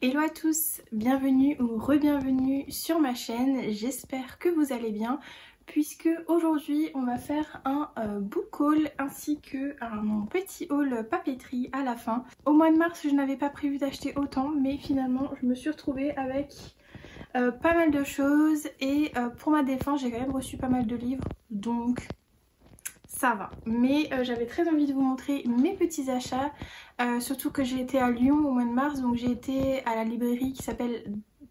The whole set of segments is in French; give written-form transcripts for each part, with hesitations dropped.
Hello à tous, bienvenue ou re-bienvenue sur ma chaîne, j'espère que vous allez bien puisque aujourd'hui on va faire un book haul ainsi que un petit haul papeterie à la fin. Au mois de mars je n'avais pas prévu d'acheter autant mais finalement je me suis retrouvée avec pas mal de choses et pour ma défense j'ai quand même reçu pas mal de livres donc ça va. Mais j'avais très envie de vous montrer mes petits achats, surtout que j'ai été à Lyon au mois de mars, donc j'ai été à la librairie qui s'appelle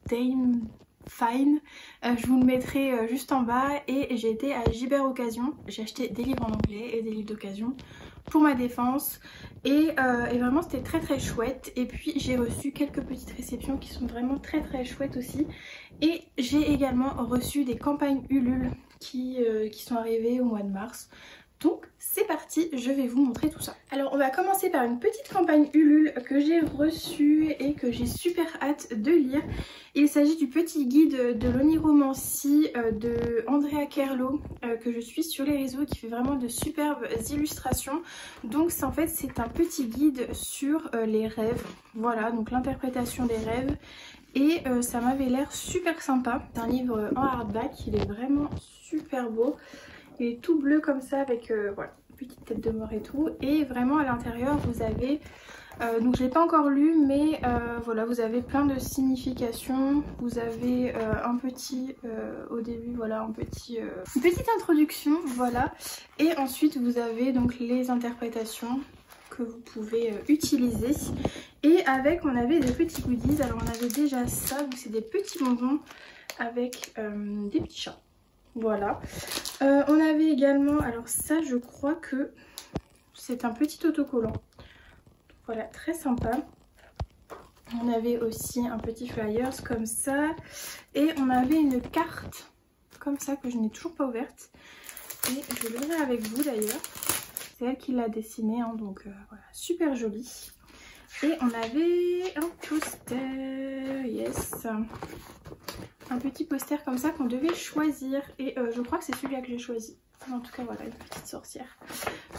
Dame Fine, je vous le mettrai juste en bas, et j'ai été à Gibert Occasion, j'ai acheté des livres en anglais et des livres d'occasion pour ma défense et vraiment c'était très très chouette. Et puis j'ai reçu quelques petites réceptions qui sont vraiment très très chouettes aussi, et j'ai également reçu des campagnes Ulule qui sont arrivées au mois de mars. Donc c'est parti, je vais vous montrer tout ça. Alors on va commencer par une petite campagne Ulule que j'ai reçue et que j'ai super hâte de lire. Il s'agit du petit guide de l'oniromancie de Andrea Kerlo que je suis sur les réseaux, qui fait vraiment de superbes illustrations. Donc en fait c'est un petit guide sur les rêves, voilà, donc l'interprétation des rêves. Et ça m'avait l'air super sympa. C'est un livre en hardback, il est vraiment super beau. Il est tout bleu comme ça avec voilà, une petite tête de mort et tout. Et vraiment à l'intérieur vous avez, donc je l'ai pas encore lu mais voilà, vous avez plein de significations. Vous avez un petit, au début voilà, une petite introduction, voilà. Et ensuite vous avez donc les interprétations que vous pouvez utiliser. Et avec on avait des petits goodies. Alors on avait déjà ça, donc c'est des petits bonbons avec des petits chats. Voilà. On avait également, alors ça je crois que c'est un petit autocollant. Voilà, très sympa. On avait aussi un petit flyers comme ça. Et on avait une carte comme ça que je n'ai toujours pas ouverte. Et je l'ouvrirai avec vous d'ailleurs. C'est elle qui l'a dessinée, hein, donc voilà, super joli. Et on avait un poster, yes, un petit poster comme ça qu'on devait choisir. Et je crois que c'est celui-là que j'ai choisi. En tout cas voilà, une petite sorcière.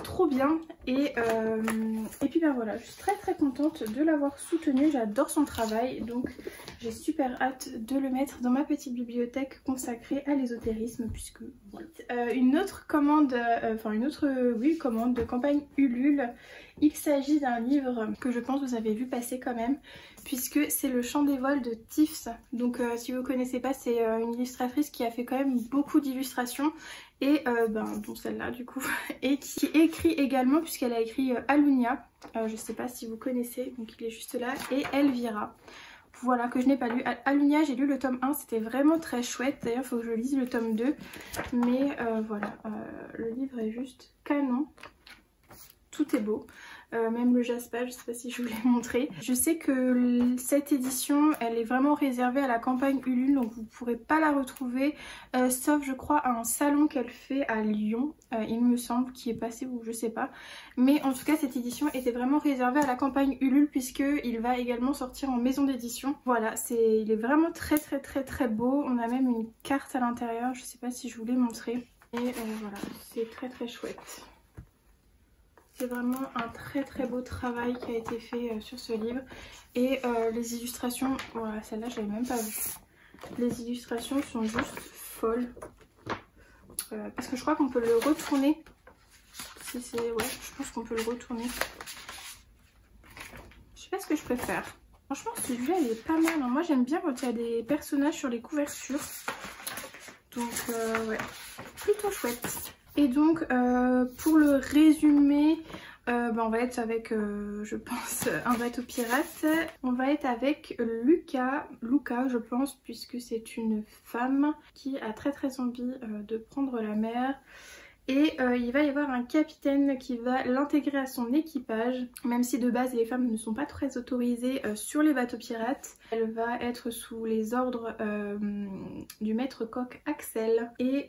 Trop bien. Et puis ben voilà, je suis très très contente de l'avoir soutenu. J'adore son travail. Donc j'ai super hâte de le mettre dans ma petite bibliothèque consacrée à l'ésotérisme. Puisque voilà. Une autre commande, commande de campagne Ulule. Il s'agit d'un livre que je pense vous avez vu passer quand même, puisque c'est Le Chant des vols de Tiffs. Donc si vous ne connaissez pas, c'est une illustratrice qui a fait quand même beaucoup d'illustrations, et dont celle-là du coup, et qui écrit également, puisqu'elle a écrit Alunia, je sais pas si vous connaissez, donc il est juste là, et Elvira. Voilà, que je n'ai pas lu. Alunia, j'ai lu le tome 1, c'était vraiment très chouette. D'ailleurs, il faut que je lise le tome 2. Mais voilà, le livre est juste canon. Tout est beau. Même le Jasper, je sais pas si je vous l'ai montré. Je sais que cette édition, elle est vraiment réservée à la campagne Ulule, donc vous ne pourrez pas la retrouver, sauf je crois à un salon qu'elle fait à Lyon, il me semble, qui est passé ou je sais pas. Mais en tout cas, cette édition était vraiment réservée à la campagne Ulule, puisqu'il va également sortir en maison d'édition. Voilà, il est vraiment très très très très beau. On a même une carte à l'intérieur, je sais pas si je vous l'ai montré. Et voilà, c'est très très chouette. C'est vraiment un très très beau travail qui a été fait sur ce livre. Et les illustrations, voilà, celle-là je l'avais même pas vue. Les illustrations sont juste folles. Parce que je crois qu'on peut le retourner. Si c'est, ouais, je pense qu'on peut le retourner. Je sais pas ce que je préfère. Franchement celui-là il est pas mal, hein. Moi j'aime bien quand il y a des personnages sur les couvertures. Donc ouais, plutôt chouette. Et donc pour le résumé, on va être avec, je pense, un bateau pirate. On va être avec Luca je pense, puisque c'est une femme qui a très très envie de prendre la mer. Et il va y avoir un capitaine qui va l'intégrer à son équipage. Même si de base les femmes ne sont pas très autorisées sur les bateaux pirates, elle va être sous les ordres du maître coq Axel. Et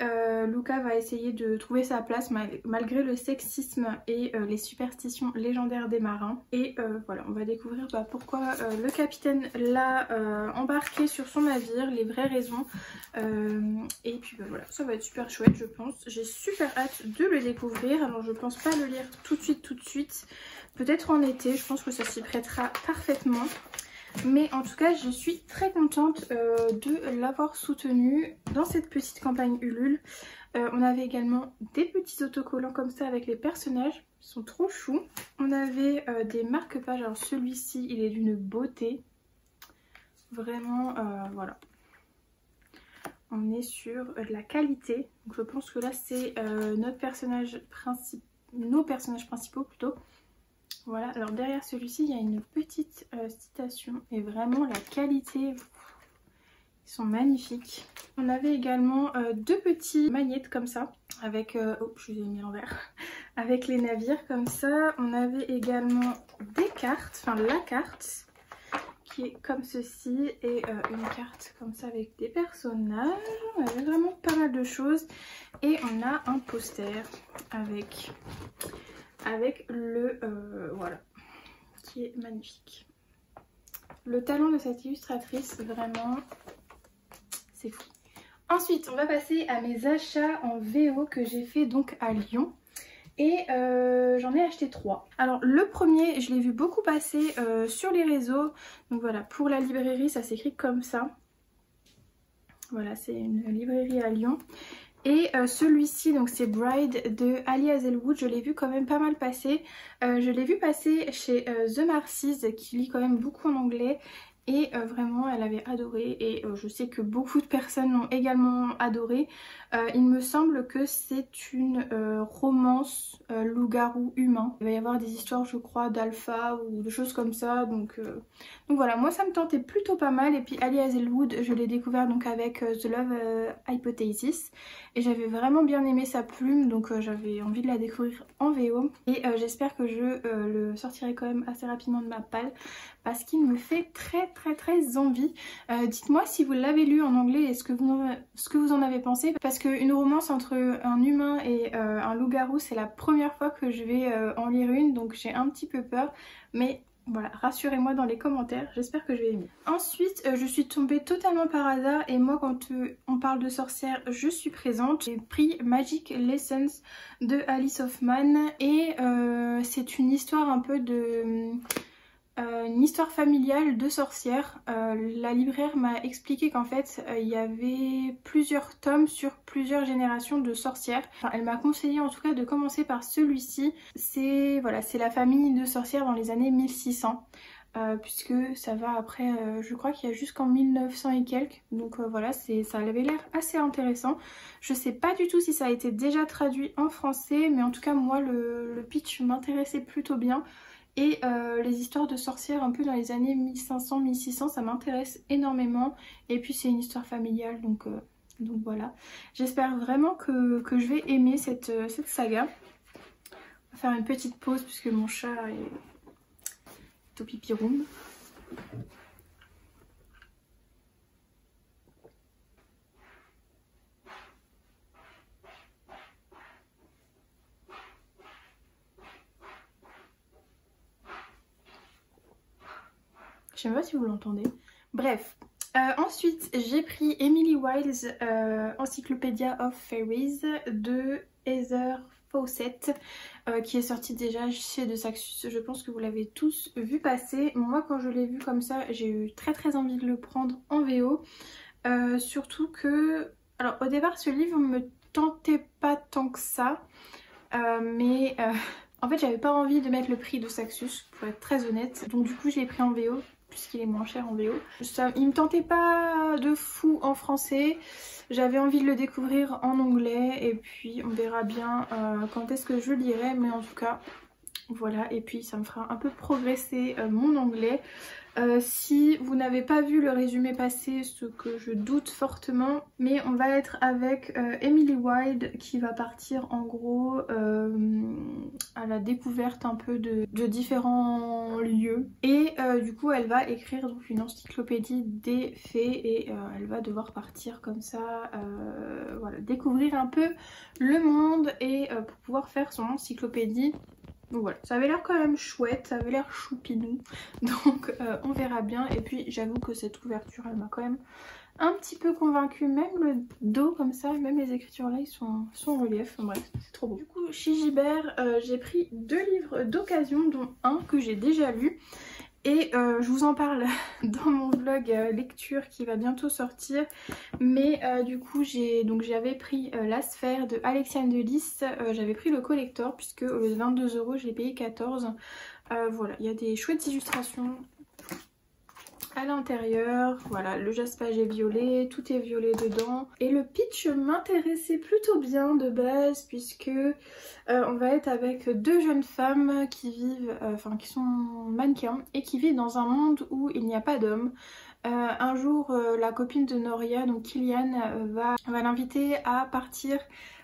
Luca va essayer de trouver sa place malgré le sexisme et les superstitions légendaires des marins. Et voilà, on va découvrir pourquoi le capitaine l'a embarqué sur son navire, les vraies raisons. Et puis voilà, ça va être super chouette je pense. J'ai super hâte de le découvrir. Alors je pense pas le lire tout de suite. Peut-être en été, je pense que ça s'y prêtera parfaitement. Mais en tout cas je suis très contente de l'avoir soutenu dans cette petite campagne Ulule. On avait également des petits autocollants comme ça avec les personnages, ils sont trop choux. On avait des marque-pages, alors celui-ci il est d'une beauté, vraiment voilà. On est sur de la qualité, donc je pense que là c'est nos personnages principaux plutôt. Voilà, alors derrière celui-ci il y a une petite citation et vraiment la qualité, ils sont magnifiques. On avait également deux petits magnettes comme ça avec, oh je les ai mis à l'envers, avec les navires comme ça. On avait également des cartes, enfin la carte qui est comme ceci et une carte comme ça avec des personnages. On avait vraiment pas mal de choses et on a un poster avec le voilà, qui est magnifique. Le talent de cette illustratrice, vraiment c'est fou. Ensuite on va passer à mes achats en VO que j'ai fait donc à Lyon. Et j'en ai acheté 3. Alors le premier je l'ai vu beaucoup passer sur les réseaux. Donc voilà, pour la librairie ça s'écrit comme ça. Voilà, c'est une librairie à Lyon. Et celui-ci donc c'est Bride de Ali Hazelwood, je l'ai vu quand même pas mal passer. Je l'ai vu passer chez The Marcy's qui lit quand même beaucoup en anglais. Et vraiment elle avait adoré et je sais que beaucoup de personnes l'ont également adoré. Il me semble que c'est une romance loup-garou humain. Il va y avoir des histoires je crois d'alpha ou de choses comme ça. Donc voilà, moi ça me tentait plutôt pas mal. Et puis Ali Hazelwood je l'ai découvert donc avec The Love Hypothesis. Et j'avais vraiment bien aimé sa plume, donc j'avais envie de la découvrir en VO. Et j'espère que je le sortirai quand même assez rapidement de ma palle parce qu'il me fait très envie. Dites-moi si vous l'avez lu en anglais et ce que vous en avez pensé. Parce qu'une romance entre un humain et un loup-garou, c'est la première fois que je vais en lire une, donc j'ai un petit peu peur. Mais voilà, rassurez-moi dans les commentaires, j'espère que je vais aimer. Ensuite, je suis tombée totalement par hasard et moi quand on parle de sorcières, je suis présente. J'ai pris Magic Lessons de Alice Hoffman et c'est une histoire un peu de... une histoire familiale de sorcières. La libraire m'a expliqué qu'en fait il y avait plusieurs tomes sur plusieurs générations de sorcières. Enfin, elle m'a conseillé en tout cas de commencer par celui-ci. C'est voilà, c'est la famille de sorcières dans les années 1600. Puisque ça va après, je crois qu'il y a jusqu'en 1900 et quelques. Donc voilà, ça avait l'air assez intéressant. Je sais pas du tout si ça a été déjà traduit en français, mais en tout cas moi le pitch m'intéressait plutôt bien. Et les histoires de sorcières un peu dans les années 1500-1600 ça m'intéresse énormément. Et puis c'est une histoire familiale donc voilà. J'espère vraiment que je vais aimer cette saga. On va faire une petite pause puisque mon chat est au pipi room. Je sais pas si vous l'entendez. Bref. Ensuite, j'ai pris Emily Wilde's Encyclopedia of Fairies de Heather Fawcett qui est sortie déjà chez De Saxus. Je pense que vous l'avez tous vu passer. Moi, quand je l'ai vu comme ça, j'ai eu très envie de le prendre en VO. Surtout que... Alors, au départ, ce livre me tentait pas tant que ça. Mais... En fait, j'avais pas envie de mettre le prix de Saxus, pour être très honnête. Donc du coup, je l'ai pris en VO, puisqu'il est moins cher en VO. Il me tentait pas de fou en français. J'avais envie de le découvrir en anglais. Et puis, on verra bien quand est-ce que je lirai. Mais en tout cas, voilà. Et puis, ça me fera un peu progresser mon anglais. Si vous n'avez pas vu le résumé passé, ce que je doute fortement, mais on va être avec Emily Wilde qui va partir en gros à la découverte un peu de différents lieux et du coup elle va écrire donc une encyclopédie des fées et elle va devoir partir comme ça, voilà, découvrir un peu le monde et pour pouvoir faire son encyclopédie. Donc voilà, ça avait l'air quand même chouette, ça avait l'air choupinou, donc on verra bien. Et puis j'avoue que cette ouverture elle m'a quand même un petit peu convaincue, même le dos comme ça, même les écritures là ils sont en relief, bref c'est trop beau. Du coup chez Gibert j'ai pris 2 livres d'occasion dont un que j'ai déjà lu Et je vous en parle dans mon vlog lecture qui va bientôt sortir. Mais du coup j'avais pris la sphère de Alexiane de Lys. J'avais pris le collector puisque au lieu de 22 €, je l'ai payé 14. Voilà, il y a des chouettes illustrations à l'intérieur. Voilà, le jaspage est violet, tout est violet dedans. Et le pitch m'intéressait plutôt bien de base puisque on va être avec deux jeunes femmes qui vivent, qui sont mannequins et qui vivent dans un monde où il n'y a pas d'hommes. Un jour, la copine de Noria, donc Kylian, va l'inviter à partir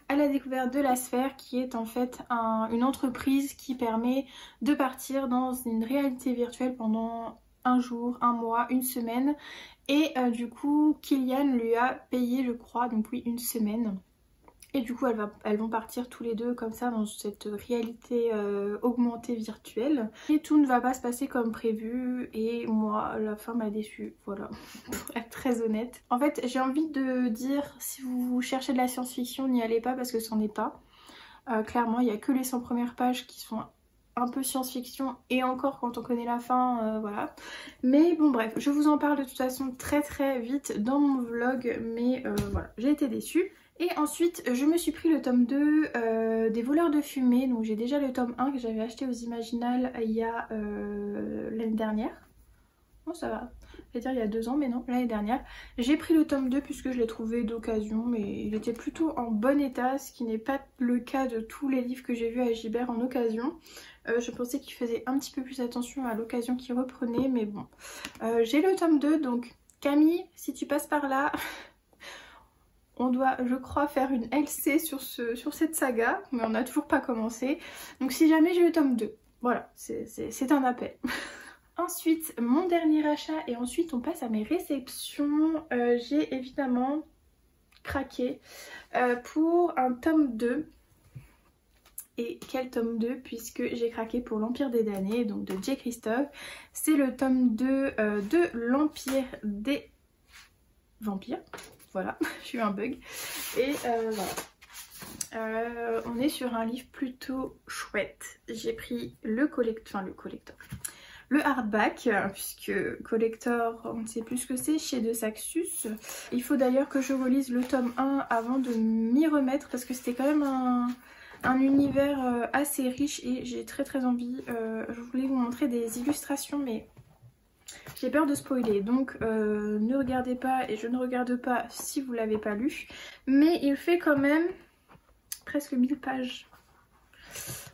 à la découverte de la sphère, qui est en fait une entreprise qui permet de partir dans une réalité virtuelle pendant un jour, un mois, une semaine. Et du coup Kylian lui a payé, je crois, donc oui, une semaine. Et du coup elles vont partir tous les deux comme ça dans cette réalité augmentée virtuelle. Et tout ne va pas se passer comme prévu et moi la fin m'a déçue, voilà, pour être très honnête. En fait j'ai envie de dire, si vous cherchez de la science-fiction, n'y allez pas parce que c'en est pas. Clairement il n'y a que les 100 premières pages qui sont un peu science-fiction et encore quand on connaît la fin, voilà. Mais bon bref, je vous en parle de toute façon très vite dans mon vlog, mais voilà, j'ai été déçue. Et ensuite je me suis pris le tome 2 des voleurs de fumée. Donc j'ai déjà le tome 1 que j'avais acheté aux Imaginales il y a l'année dernière. Oh ça va, je vais dire il y a 2 ans, mais non, l'année dernière. J'ai pris le tome 2 puisque je l'ai trouvé d'occasion, mais il était plutôt en bon état, ce qui n'est pas le cas de tous les livres que j'ai vus à Gibert en occasion. Je pensais qu'il faisait un petit peu plus attention à l'occasion qu'il reprenait, mais bon. J'ai le tome 2, donc Camille, si tu passes par là, on doit, je crois, faire une LC sur cette saga, mais on n'a toujours pas commencé. Donc si jamais j'ai le tome 2, voilà, c'est un appel. Ensuite, mon dernier achat, et ensuite on passe à mes réceptions. J'ai évidemment craqué pour un tome 2. Et quel tome 2, puisque j'ai craqué pour l'Empire des damnés, donc de J. Christophe. C'est le tome 2 de l'Empire des vampires. Voilà, j'ai eu un bug. Et voilà. On est sur un livre plutôt chouette. J'ai pris le collector, le hardback, puisque collector, on ne sait plus ce que c'est, chez De Saxus. Il faut d'ailleurs que je relise le tome 1 avant de m'y remettre, parce que c'était quand même un univers assez riche et j'ai très envie. Je voulais vous montrer des illustrations, mais j'ai peur de spoiler, donc ne regardez pas et je ne regarde pas si vous l'avez pas lu. Mais il fait quand même presque 1000 pages.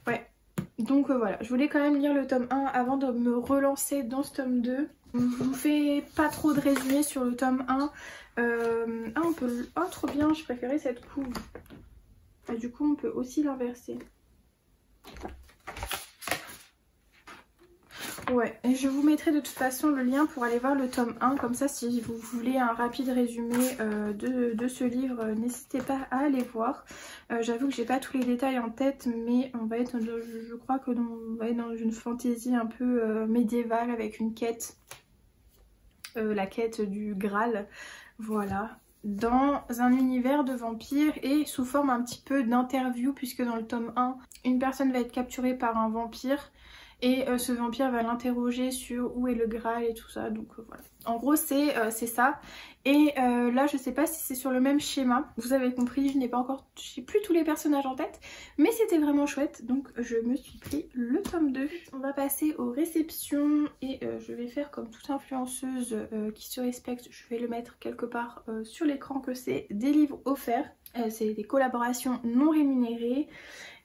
Ouais, donc voilà, je voulais quand même lire le tome 1 avant de me relancer dans ce tome 2. Je vous fais pas trop de résumé sur le tome 1. On peut... Oh trop bien, je préférais cette couve. Et du coup on peut aussi l'inverser. Ouais, et je vous mettrai de toute façon le lien pour aller voir le tome 1, comme ça si vous voulez un rapide résumé de ce livre, n'hésitez pas à aller voir. J'avoue que j'ai pas tous les détails en tête, mais on va être, je crois que on va être dans une fantaisie un peu médiévale avec une quête, la quête du Graal, voilà. Dans un univers de vampires et sous forme un petit peu d'interview, puisque dans le tome 1, une personne va être capturée par un vampire. Et ce vampire va l'interroger sur où est le Graal et tout ça, donc voilà. En gros c'est ça. Et là je sais pas si c'est sur le même schéma, vous avez compris, je n'ai plus tous les personnages en tête, mais c'était vraiment chouette, donc je me suis pris le tome 2. On va passer aux réceptions et je vais faire comme toute influenceuse qui se respecte, je vais le mettre quelque part sur l'écran que c'est des livres offerts, c'est des collaborations non rémunérées.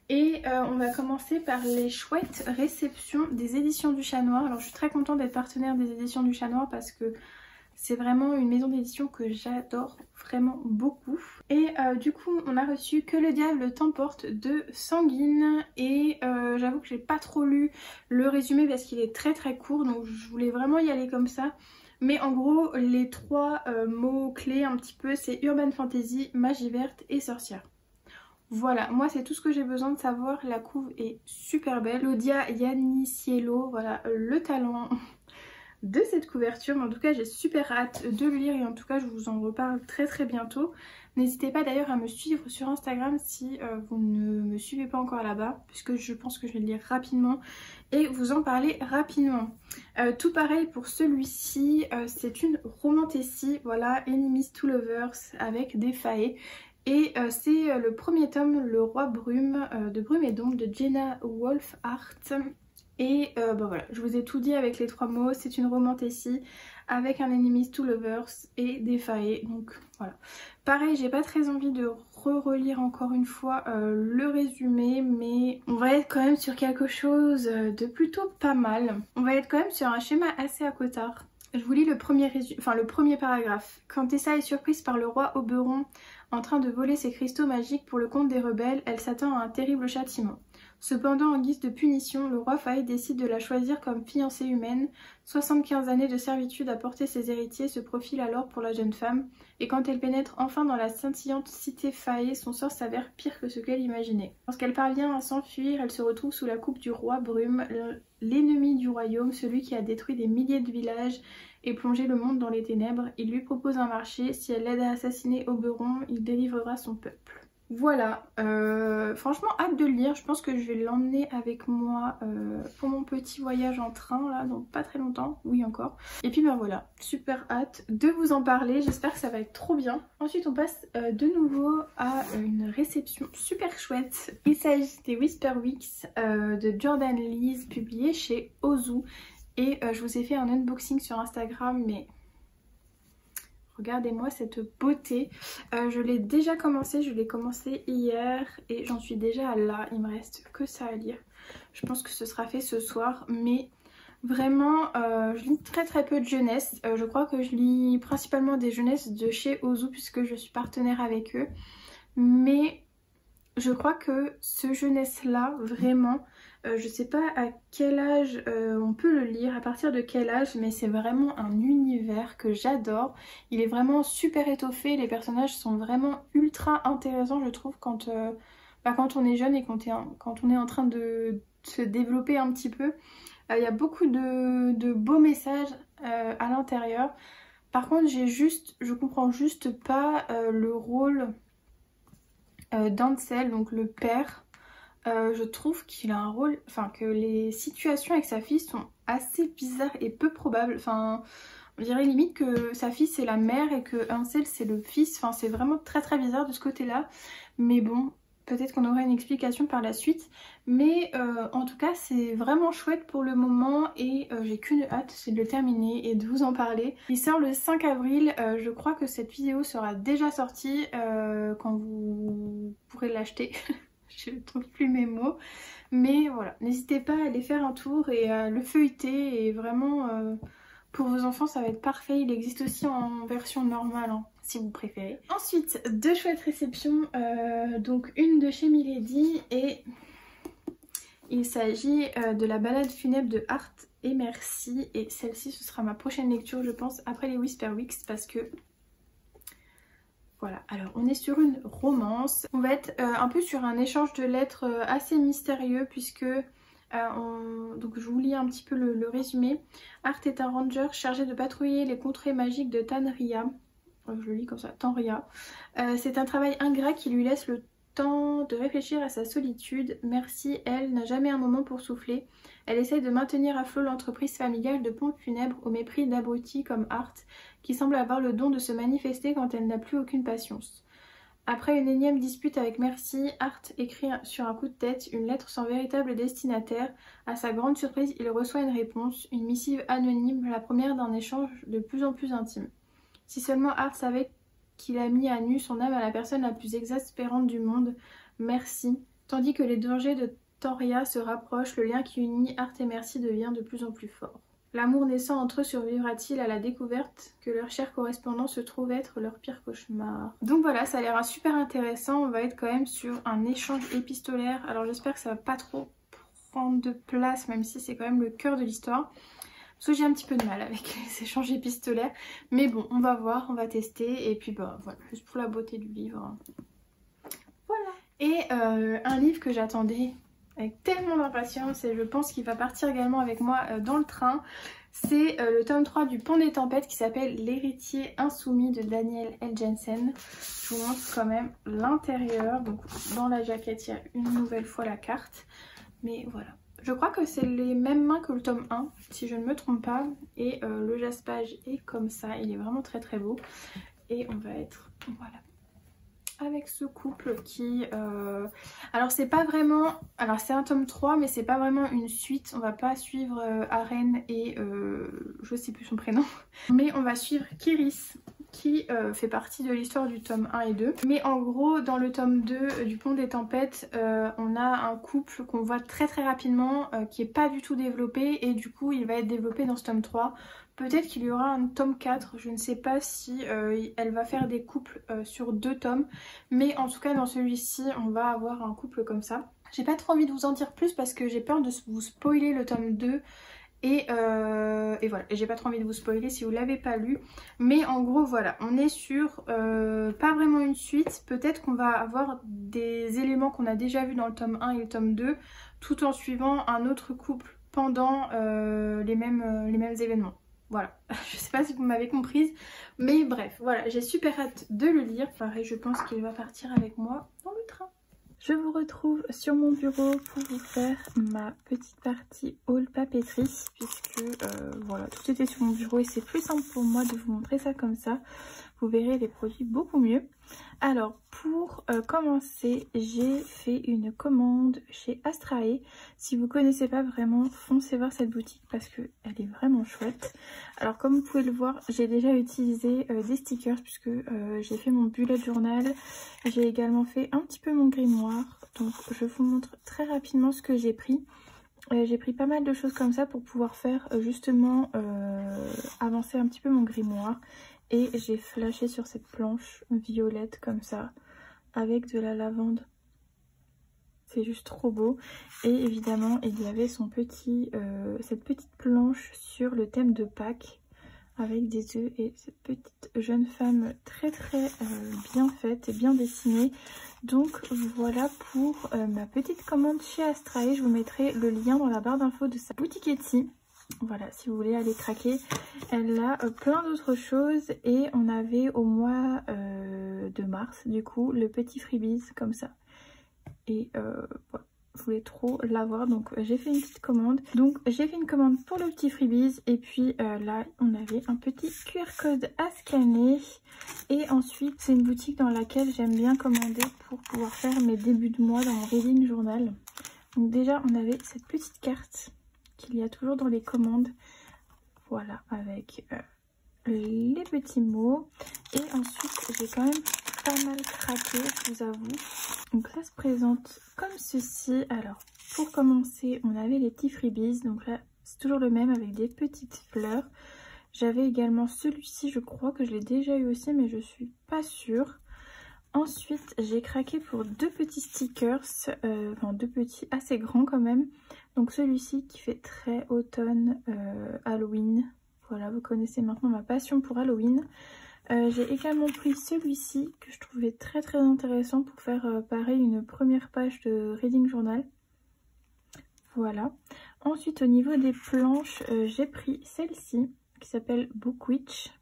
Et on va commencer par les chouettes réceptions des éditions du Chat Noir. Alors je suis très contente d'être partenaire des éditions du Chat Noir parce que c'est vraiment une maison d'édition que j'adore vraiment beaucoup. Et du coup on a reçu Que le diable t'emporte de Sanguine. Et j'avoue que j'ai pas trop lu le résumé parce qu'il est très court, donc je voulais vraiment y aller comme ça. Mais en gros les 3 mots clés un petit peu, c'est urban fantasy, magie verte et sorcière. Voilà, moi c'est tout ce que j'ai besoin de savoir. La couve est super belle. Claudia Yaniciello, voilà le talent de cette couverture. Mais en tout cas j'ai super hâte de le lire et en tout cas je vous en reparle très bientôt. N'hésitez pas d'ailleurs à me suivre sur Instagram si vous ne me suivez pas encore là-bas, puisque je pense que je vais le lire rapidement et vous en parler rapidement. Tout pareil pour celui-ci, c'est une romantécie, voilà, Enemies to Lovers avec des failles. Et c'est le premier tome, Le Roi Brume, de Brume et d'Ombre de Jenna Wolfhart. Et bah voilà, je vous ai tout dit avec les 3 mots, c'est une romantécie avec un Enemies to Lovers et des failles, donc voilà. Pareil, j'ai pas très envie de relire encore une fois le résumé, mais on va être quand même sur quelque chose de plutôt pas mal. On va être quand même sur un schéma assez à cotard. Je vous lis le premier paragraphe. Quand Tessa est surprise par le roi Oberon en train de voler ses cristaux magiques pour le compte des rebelles, elle s'attend à un terrible châtiment. Cependant, en guise de punition, le roi Fae décide de la choisir comme fiancée humaine. 75 années de servitude à porter ses héritiers se profilent alors pour la jeune femme, et quand elle pénètre enfin dans la scintillante cité Fae, son sort s'avère pire que ce qu'elle imaginait. Lorsqu'elle parvient à s'enfuir, elle se retrouve sous la coupe du roi Brume, l'ennemi du royaume, celui qui a détruit des milliers de villages et plongé le monde dans les ténèbres. Il lui propose un marché, si elle l'aide à assassiner Oberon, il délivrera son peuple. Voilà, franchement hâte de le lire, je pense que je vais l'emmener avec moi pour mon petit voyage en train là, donc pas très longtemps, oui encore. Et puis ben voilà, super hâte de vous en parler, j'espère que ça va être trop bien. Ensuite on passe de nouveau à une réception super chouette. Il s'agit des Whisper Weeks de Jordan Lees, publié chez Ozu. Et je vous ai fait un unboxing sur Instagram, mais... regardez-moi cette beauté. Je l'ai déjà commencé, je l'ai commencé hier et j'en suis déjà là. Il me reste que ça à lire. Je pense que ce sera fait ce soir, mais vraiment je lis très peu de jeunesse. Je crois que je lis principalement des jeunesses de chez Ozu puisque je suis partenaire avec eux. Mais je crois que ce jeunesse là, vraiment... je sais pas à quel âge on peut le lire, à partir de quel âge, mais c'est vraiment un univers que j'adore. Il est vraiment super étoffé, les personnages sont vraiment ultra intéressants je trouve quand on est jeune et quand on est en train de se développer un petit peu. Il y a beaucoup de beaux messages à l'intérieur. Par contre je comprends juste pas le rôle d'Ansel, donc le père. Je trouve qu'il a un rôle, enfin que les situations avec sa fille sont assez bizarres et peu probables. Enfin, on dirait limite que sa fille c'est la mère et que Ansel c'est le fils. Enfin, c'est vraiment très bizarre de ce côté-là. Mais bon, peut-être qu'on aura une explication par la suite. Mais en tout cas, c'est vraiment chouette pour le moment et j'ai qu'une hâte, c'est de le terminer et de vous en parler. Il sort le 5 avril. Je crois que cette vidéo sera déjà sortie quand vous pourrez l'acheter. Je ne trouve plus mes mots, mais voilà, n'hésitez pas à aller faire un tour et à le feuilleter, et vraiment pour vos enfants ça va être parfait. Il existe aussi en version normale hein, si vous préférez. Ensuite, 2 chouettes réceptions, donc une de chez Milady et il s'agit de la balade funèbre de Art et Merci, et celle-ci ce sera ma prochaine lecture je pense après les Whisper Weeks parce que... voilà, alors on est sur une romance. On va être un peu sur un échange de lettres assez mystérieux puisque, donc je vous lis un petit peu le résumé. Art est un ranger chargé de patrouiller les contrées magiques de Tanria. Je le lis comme ça, Tanria. C'est un travail ingrat qui lui laisse le temps de réfléchir à sa solitude. Merci, elle n'a jamais un moment pour souffler. Elle essaye de maintenir à flot l'entreprise familiale de pompes funèbres au mépris d'abrutis comme Art, qui semble avoir le don de se manifester quand elle n'a plus aucune patience. Après une énième dispute avec Merci, Art écrit sur un coup de tête une lettre sans véritable destinataire. À sa grande surprise, il reçoit une réponse, une missive anonyme, la première d'un échange de plus en plus intime. Si seulement Art savait qu'il a mis à nu son âme à la personne la plus exaspérante du monde, Merci. Tandis que les dangers de Tanria se rapprochent, le lien qui unit Art et Merci devient de plus en plus fort. L'amour naissant entre eux survivra-t-il à la découverte que leur cher correspondant se trouve être leur pire cauchemar? Donc voilà, ça a l'air super intéressant. On va être quand même sur un échange épistolaire. Alors j'espère que ça va pas trop prendre de place, même si c'est quand même le cœur de l'histoire. Parce que j'ai un petit peu de mal avec les échanges épistolaires. Mais bon, on va voir, on va tester. Et puis bah voilà, juste pour la beauté du livre. Voilà. Et un livre que j'attendais avec tellement d'impatience et je pense qu'il va partir également avec moi dans le train. C'est le tome 3 du Pont des Tempêtes qui s'appelle L'héritier insoumis de Daniel L. Jensen. Je vous montre quand même l'intérieur. Donc dans la jaquette, il y a une nouvelle fois la carte. Mais voilà. Je crois que c'est les mêmes mains que le tome 1, si je ne me trompe pas. Et le jaspage est comme ça. Il est vraiment très très beau. Et on va être... voilà. Avec ce couple qui... alors c'est pas vraiment... alors c'est un tome 3 mais c'est pas vraiment une suite. On va pas suivre Aren et... je sais plus son prénom. Mais on va suivre Kiris qui fait partie de l'histoire du tome 1 et 2. Mais en gros dans le tome 2 du Pont des Tempêtes, on a un couple qu'on voit très très rapidement qui est pas du tout développé et du coup il va être développé dans ce tome 3. Peut-être qu'il y aura un tome 4, je ne sais pas si elle va faire des couples sur 2 tomes. Mais en tout cas dans celui-ci on va avoir un couple comme ça. J'ai pas trop envie de vous en dire plus parce que j'ai peur de vous spoiler le tome 2. Et voilà, et j'ai pas trop envie de vous spoiler si vous l'avez pas lu. Mais en gros voilà, on est sur pas vraiment une suite. Peut-être qu'on va avoir des éléments qu'on a déjà vus dans le tome 1 et le tome 2. Tout en suivant un autre couple pendant les mêmes événements. Voilà, je sais pas si vous m'avez comprise, mais bref, voilà, j'ai super hâte de le lire. Pareil, je pense qu'il va partir avec moi dans le train. Je vous retrouve sur mon bureau pour vous faire ma petite partie haul papeterie, puisque voilà, tout était sur mon bureau et c'est plus simple pour moi de vous montrer ça comme ça. Vous verrez les produits beaucoup mieux. Alors pour commencer, j'ai fait une commande chez Astrae. Si vous connaissez pas vraiment, foncez voir cette boutique parce qu'elle est vraiment chouette. Alors comme vous pouvez le voir, j'ai déjà utilisé des stickers puisque j'ai fait mon bullet journal. J'ai également fait un petit peu mon grimoire. Donc je vous montre très rapidement ce que j'ai pris. J'ai pris pas mal de choses comme ça pour pouvoir faire justement avancer un petit peu mon grimoire. Et j'ai flashé sur cette planche violette comme ça, avec de la lavande. C'est juste trop beau. Et évidemment, il y avait son cette petite planche sur le thème de Pâques, avec des œufs et cette petite jeune femme très très bien faite et bien dessinée. Donc voilà pour ma petite commande chez Astrae. Je vous mettrai le lien dans la barre d'infos de sa boutique Etsy. Voilà, si vous voulez aller craquer. Elle a plein d'autres choses et on avait au mois de mars du coup le petit freebies comme ça. Et voilà, je voulais trop l'avoir donc j'ai fait une petite commande. Donc j'ai fait une commande pour le petit freebies et puis là on avait un petit QR code à scanner. Et ensuite c'est une boutique dans laquelle j'aime bien commander pour pouvoir faire mes débuts de mois dans mon reading journal. Donc déjà on avait cette petite carte qu'il y a toujours dans les commandes, voilà, avec les petits mots. Et ensuite j'ai quand même pas mal craqué, je vous avoue. Donc ça se présente comme ceci. Alors pour commencer on avait les petits freebies, donc là c'est toujours le même avec des petites fleurs. J'avais également celui-ci, je crois que je l'ai déjà eu aussi mais je suis pas sûre. Ensuite j'ai craqué pour 2 petits stickers, enfin 2 petits assez grands quand même. Donc celui-ci qui fait très automne Halloween. Voilà, vous connaissez maintenant ma passion pour Halloween. J'ai également pris celui-ci que je trouvais très très intéressant pour faire pareil une première page de reading journal. Voilà. Ensuite au niveau des planches, j'ai pris celle-ci qui s'appelle Book Witch,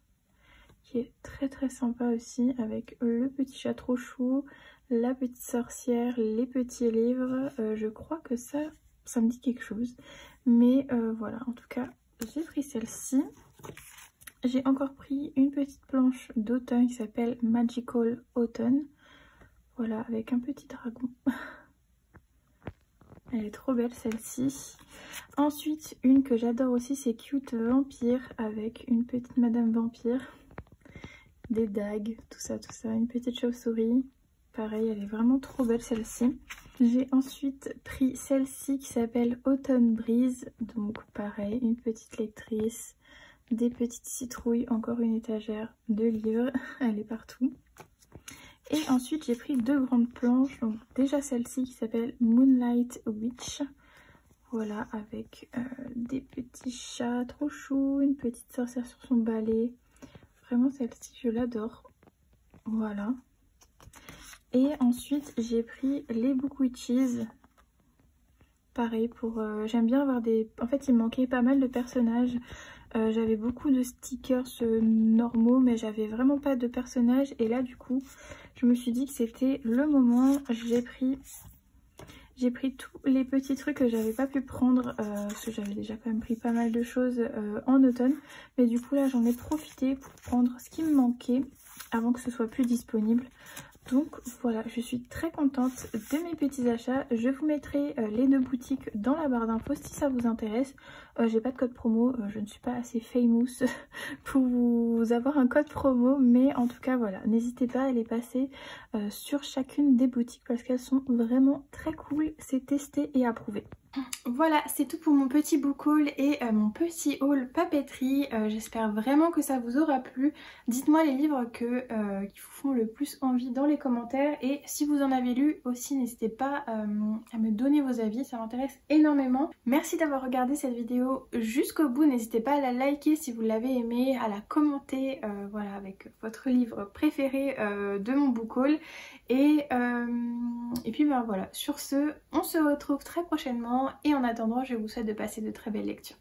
qui est très très sympa aussi, avec le petit chat trop chou, la petite sorcière, les petits livres. Je crois que ça me dit quelque chose. Mais voilà, en tout cas, j'ai pris celle-ci. J'ai encore pris une petite planche d'automne qui s'appelle Magical Autumn. Voilà, avec un petit dragon. Elle est trop belle celle-ci. Ensuite, une que j'adore aussi, c'est Cute Vampire, avec une petite Madame Vampire. Des dagues, tout ça, une petite chauve-souris. Pareil, elle est vraiment trop belle celle-ci. J'ai ensuite pris celle-ci qui s'appelle Autumn Breeze. Donc pareil, une petite lectrice, des petites citrouilles, encore une étagère de livres, elle est partout. Et ensuite j'ai pris 2 grandes planches, donc déjà celle-ci qui s'appelle Moonlight Witch. Voilà, avec des petits chats trop choux, une petite sorcière sur son balai. Vraiment celle-ci je l'adore. Voilà. Et ensuite j'ai pris les Book Witches. pareil pour... j'aime bien avoir des... En fait il me manquait pas mal de personnages. J'avais beaucoup de stickers normaux mais j'avais vraiment pas de personnages. Et là du coup je me suis dit que c'était le moment. J'ai pris tous les petits trucs que j'avais pas pu prendre parce que j'avais déjà quand même pris pas mal de choses en automne. Mais du coup là j'en ai profité pour prendre ce qui me manquait avant que ce soit plus disponible. Donc voilà, je suis très contente de mes petits achats. Je vous mettrai les 2 boutiques dans la barre d'infos si ça vous intéresse. J'ai pas de code promo, je ne suis pas assez famous pour vous avoir un code promo. Mais en tout cas voilà, n'hésitez pas à les passer sur chacune des boutiques parce qu'elles sont vraiment très cool. C'est testé et approuvé. Voilà, c'est tout pour mon petit book haul et mon petit haul papeterie. J'espère vraiment que ça vous aura plu. Dites-moi les livres qui vous font le plus envie dans les commentaires. Et si vous en avez lu aussi, n'hésitez pas à me donner vos avis, ça m'intéresse énormément. Merci d'avoir regardé cette vidéo jusqu'au bout. N'hésitez pas à la liker si vous l'avez aimée, à la commenter voilà, avec votre livre préféré de mon book haul. Et puis ben voilà, sur ce, on se retrouve très prochainement et en attendant, je vous souhaite de passer de très belles lectures.